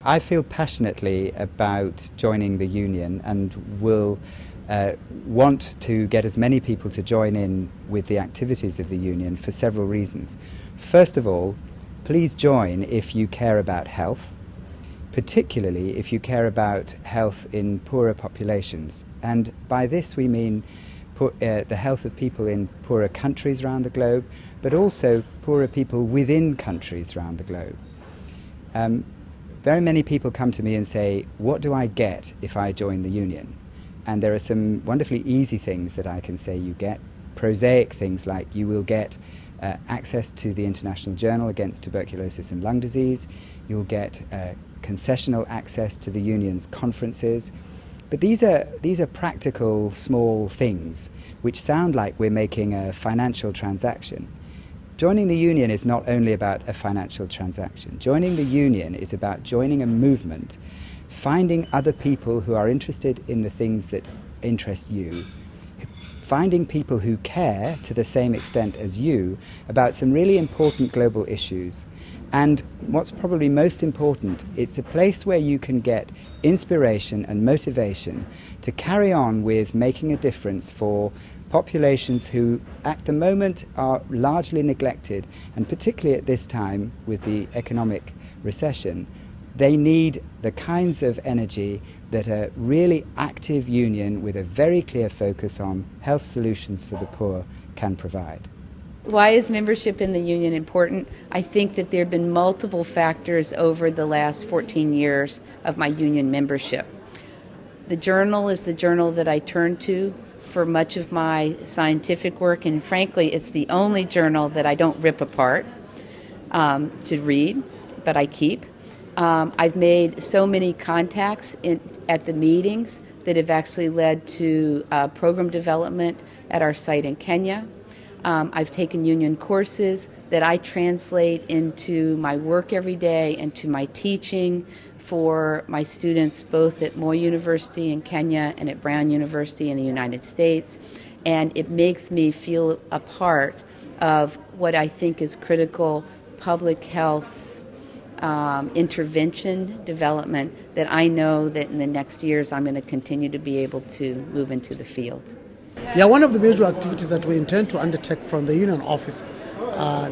I feel passionately about joining the union and will want to get as many people to join in with the activities of the union for several reasons. First of all, please join if you care about health, particularly if you care about health in poorer populations. And by this we mean the health of people in poorer countries around the globe, but also poorer people within countries around the globe. Very many people come to me and say, what do I get if I join the union? And there are some wonderfully easy things that I can say you get. Prosaic things like you will get access to the International Journal Against Tuberculosis and Lung Disease. You'll get concessional access to the union's conferences. But these are practical, small things which sound like we're making a financial transaction. Joining the union is not only about a financial transaction. Joining the union is about joining a movement, finding other people who are interested in the things that interest you, finding people who care to the same extent as you about some really important global issues. And what's probably most important, it's a place where you can get inspiration and motivation to carry on with making a difference for populations who at the moment are largely neglected, and particularly at this time with the economic recession, they need the kinds of energy that a really active union with a very clear focus on health solutions for the poor can provide. Why is membership in the union important? I think that there have been multiple factors over the last 14 years of my union membership. The journal is the journal that I turn to for much of my scientific work, and frankly, it's the only journal that I don't rip apart to read, but I keep. I've made so many contacts at the meetings that have actually led to program development at our site in Kenya. I've taken union courses that I translate into my work every day and to my teaching for my students both at Moi University in Kenya and at Brown University in the United States. And it makes me feel a part of what I think is critical public health intervention development that I know that in the next years I'm going to continue to be able to move into the field. Yeah, one of the major activities that we intend to undertake from the union office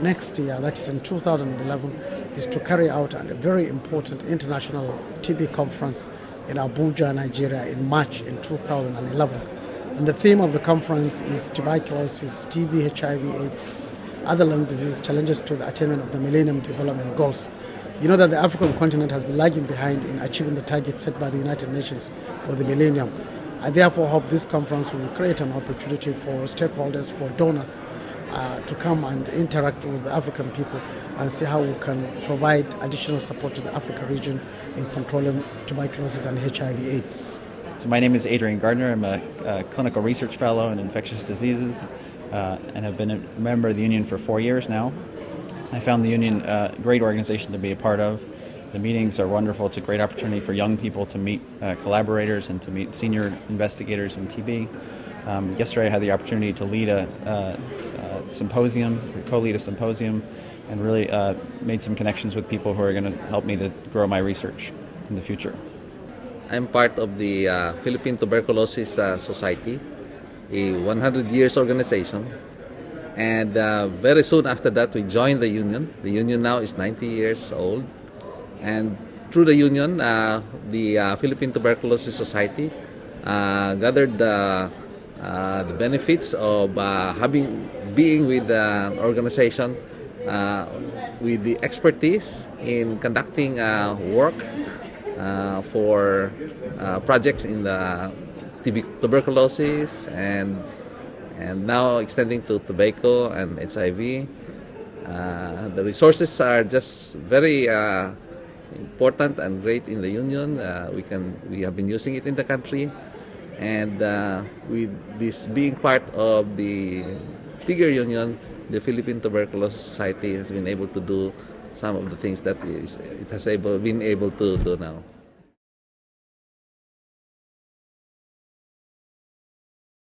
next year, that is in 2011, is to carry out a very important international TB conference in Abuja, Nigeria in March in 2011. And the theme of the conference is tuberculosis, TB, HIV, AIDS, other lung disease challenges to the attainment of the Millennium Development Goals. You know that the African continent has been lagging behind in achieving the target set by the United Nations for the millennium. I therefore hope this conference will create an opportunity for stakeholders, for donors to come and interact with the African people and see how we can provide additional support to the Africa region in controlling tuberculosis and HIV/AIDS. So my name is Adrian Gardner. I'm a clinical research fellow in infectious diseases and have been a member of the union for 4 years now. I found the union a great organization to be a part of. The meetings are wonderful. It's a great opportunity for young people to meet collaborators and to meet senior investigators in TB. Yesterday I had the opportunity to lead a symposium, co-lead a symposium, and really made some connections with people who are going to help me to grow my research in the future. I'm part of the Philippine Tuberculosis Society, a 100 years organization. And very soon after that we joined the union. The union now is 90 years old. And through the union, the Philippine Tuberculosis Society gathered the benefits of being with an organization with the expertise in conducting work for projects in the tuberculosis and now extending to tobacco and HIV. The resources are just very important and great in the union. We have been using it in the country, and with this being part of the bigger union, the Philippine Tuberculosis Society has been able to do some of the things that it has been able to do now.